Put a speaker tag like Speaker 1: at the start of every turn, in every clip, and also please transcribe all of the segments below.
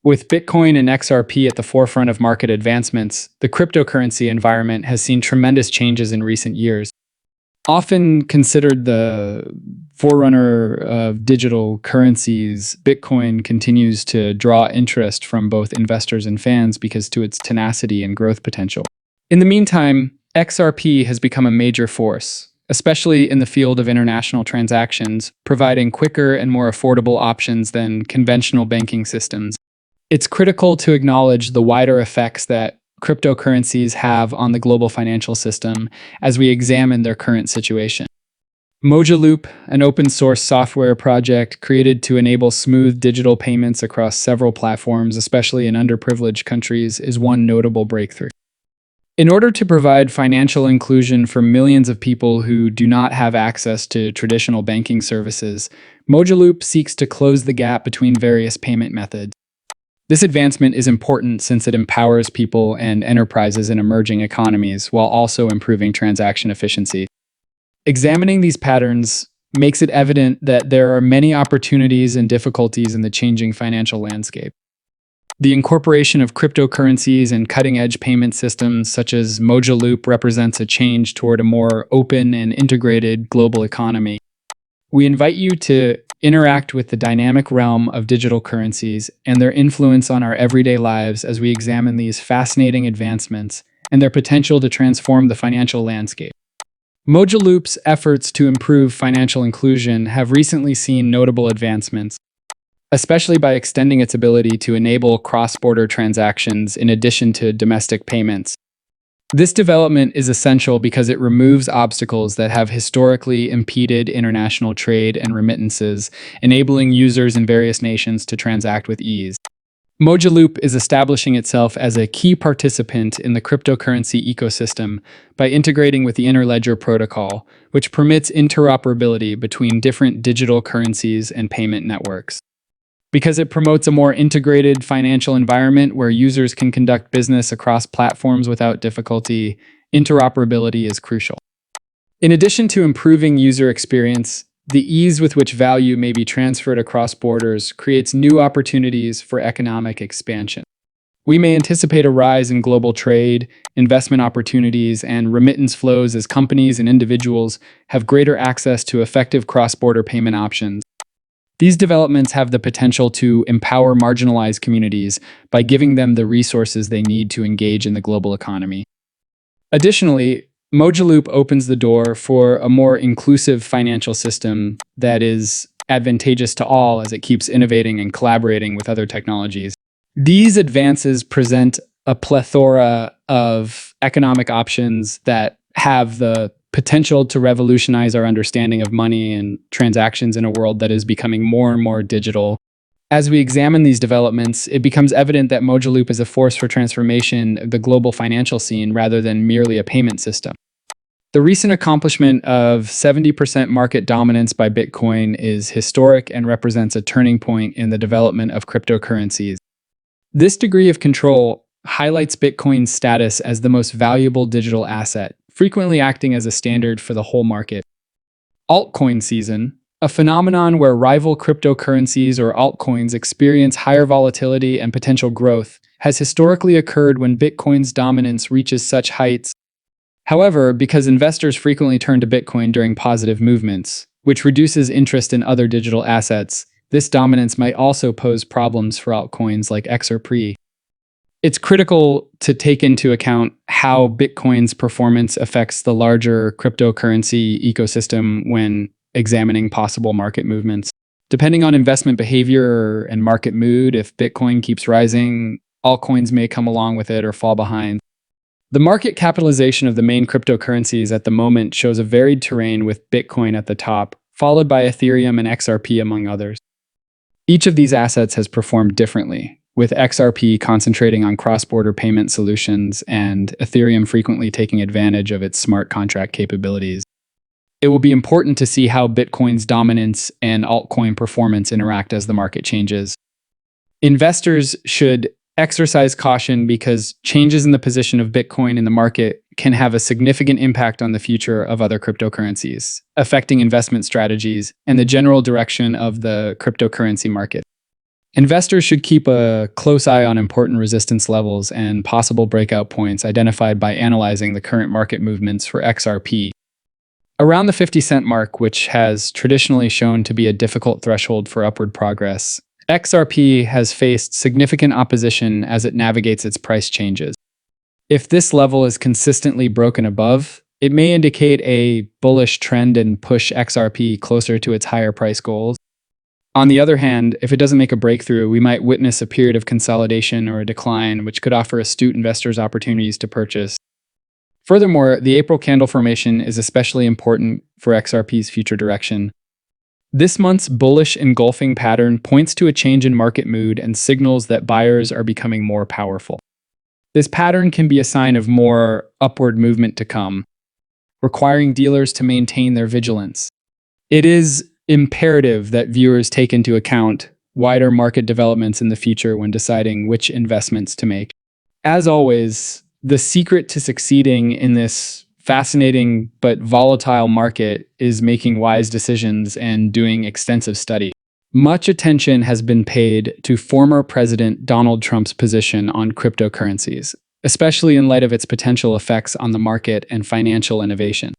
Speaker 1: With Bitcoin and XRP at the forefront of market advancements, the cryptocurrency environment has seen tremendous changes in recent years. Often considered the forerunner of digital currencies, Bitcoin continues to draw interest from both investors and fans because to its tenacity and growth potential. In the meantime, XRP has become a major force, especially in the field of international transactions, providing quicker and more affordable options than conventional banking systems. It's critical to acknowledge the wider effects that cryptocurrencies have on the global financial system as we examine their current situation. Mojaloop, an open-source software project created to enable smooth digital payments across several platforms, especially in underprivileged countries, is one notable breakthrough. In order to provide financial inclusion for millions of people who do not have access to traditional banking services, Mojaloop seeks to close the gap between various payment methods. This advancement is important since it empowers people and enterprises in emerging economies while also improving transaction efficiency. Examining these patterns makes it evident that there are many opportunities and difficulties in the changing financial landscape. The incorporation of cryptocurrencies and cutting-edge payment systems such as Mojaloop represents a change toward a more open and integrated global economy. We invite you to interact with the dynamic realm of digital currencies and their influence on our everyday lives as we examine these fascinating advancements and their potential to transform the financial landscape. Mojaloop's efforts to improve financial inclusion have recently seen notable advancements, especially by extending its ability to enable cross-border transactions in addition to domestic payments. This development is essential because it removes obstacles that have historically impeded international trade and remittances, enabling users in various nations to transact with ease. Mojaloop is establishing itself as a key participant in the cryptocurrency ecosystem by integrating with the Interledger protocol, which permits interoperability between different digital currencies and payment networks. Because it promotes a more integrated financial environment where users can conduct business across platforms without difficulty, interoperability is crucial. In addition to improving user experience, the ease with which value may be transferred across borders creates new opportunities for economic expansion. We may anticipate a rise in global trade, investment opportunities, and remittance flows as companies and individuals have greater access to effective cross-border payment options. These developments have the potential to empower marginalized communities by giving them the resources they need to engage in the global economy. Additionally, Mojaloop opens the door for a more inclusive financial system that is advantageous to all as it keeps innovating and collaborating with other technologies. These advances present a plethora of economic options that have the potential to revolutionize our understanding of money and transactions in a world that is becoming more and more digital. As we examine these developments, it becomes evident that Mojaloop is a force for transformation of the global financial scene rather than merely a payment system. The recent accomplishment of 70% market dominance by Bitcoin is historic and represents a turning point in the development of cryptocurrencies. This degree of control highlights Bitcoin's status as the most valuable digital asset, frequently acting as a standard for the whole market. Altcoin season, a phenomenon where rival cryptocurrencies or altcoins experience higher volatility and potential growth, has historically occurred when Bitcoin's dominance reaches such heights. However, because investors frequently turn to Bitcoin during positive movements, which reduces interest in other digital assets, this dominance might also pose problems for altcoins like xrp. It's critical to take into account how Bitcoin's performance affects the larger cryptocurrency ecosystem when examining possible market movements. Depending on investment behavior and market mood, if Bitcoin keeps rising, altcoins may come along with it or fall behind. The market capitalization of the main cryptocurrencies at the moment shows a varied terrain with Bitcoin at the top, followed by Ethereum and XRP among others. Each of these assets has performed differently, with XRP concentrating on cross-border payment solutions and Ethereum frequently taking advantage of its smart contract capabilities. It will be important to see how Bitcoin's dominance and altcoin performance interact as the market changes. Investors should exercise caution because changes in the position of Bitcoin in the market can have a significant impact on the future of other cryptocurrencies, affecting investment strategies and the general direction of the cryptocurrency market. Investors should keep a close eye on important resistance levels and possible breakout points identified by analyzing the current market movements for XRP. Around the 50-cent mark, which has traditionally shown to be a difficult threshold for upward progress, XRP has faced significant opposition as it navigates its price changes. If this level is consistently broken above, it may indicate a bullish trend and push XRP closer to its higher price goals. On the other hand, if it doesn't make a breakthrough, we might witness a period of consolidation or a decline, which could offer astute investors opportunities to purchase. Furthermore, the April candle formation is especially important for XRP's future direction. This month's bullish engulfing pattern points to a change in market mood and signals that buyers are becoming more powerful. This pattern can be a sign of more upward movement to come, requiring dealers to maintain their vigilance. It is imperative that viewers take into account wider market developments in the future when deciding which investments to make. As always, the secret to succeeding in this fascinating but volatile market is making wise decisions and doing extensive study. Much attention has been paid to former President Donald Trump's position on cryptocurrencies, especially in light of its potential effects on the market and financial innovation.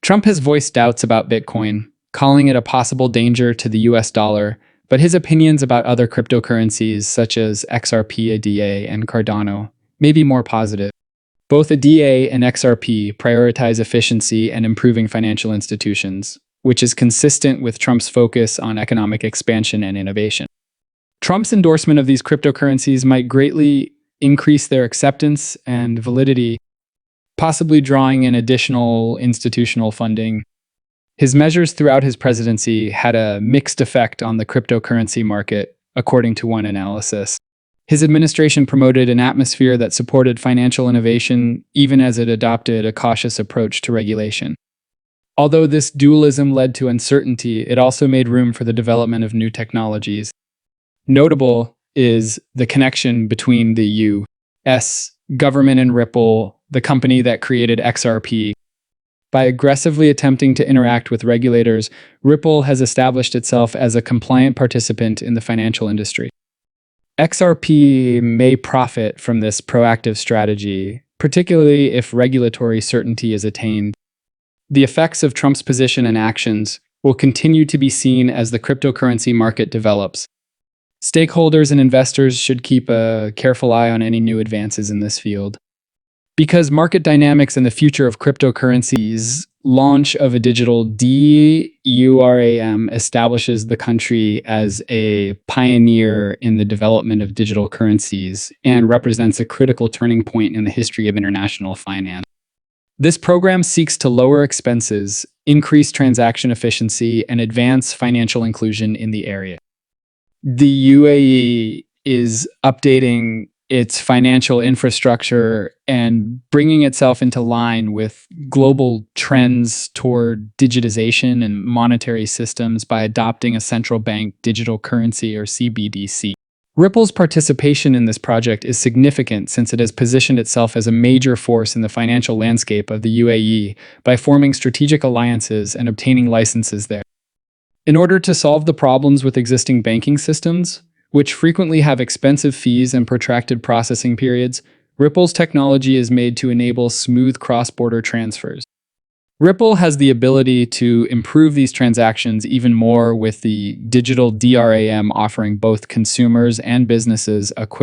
Speaker 1: Trump has voiced doubts about Bitcoin, calling it a possible danger to the US dollar, but his opinions about other cryptocurrencies such as XRP, ADA, and Cardano may be more positive. Both ADA and XRP prioritize efficiency and improving financial institutions, which is consistent with Trump's focus on economic expansion and innovation. Trump's endorsement of these cryptocurrencies might greatly increase their acceptance and validity, possibly drawing in additional institutional funding. His measures throughout his presidency had a mixed effect on the cryptocurrency market, according to one analysis. His administration promoted an atmosphere that supported financial innovation, even as it adopted a cautious approach to regulation. Although this dualism led to uncertainty, it also made room for the development of new technologies. Notable is the connection between the U.S. government and Ripple, the company that created XRP. By aggressively attempting to interact with regulators, Ripple has established itself as a compliant participant in the financial industry. XRP may profit from this proactive strategy, particularly if regulatory certainty is attained. The effects of Trump's position and actions will continue to be seen as the cryptocurrency market develops. Stakeholders and investors should keep a careful eye on any new advances in this field. Because market dynamics and the future of cryptocurrencies, launch of a digital DURAM establishes the country as a pioneer in the development of digital currencies and represents a critical turning point in the history of international finance. This program seeks to lower expenses, increase transaction efficiency, and advance financial inclusion in the area. The UAE is updating its financial infrastructure and bringing itself into line with global trends toward digitization and monetary systems by adopting a central bank digital currency or CBDC. Ripple's participation in this project is significant since it has positioned itself as a major force in the financial landscape of the UAE by forming strategic alliances and obtaining licenses there. In order to solve the problems with existing banking systems, which frequently have expensive fees and protracted processing periods, Ripple's technology is made to enable smooth cross-border transfers. Ripple has the ability to improve these transactions even more with the digital DRAM offering both consumers and businesses a quick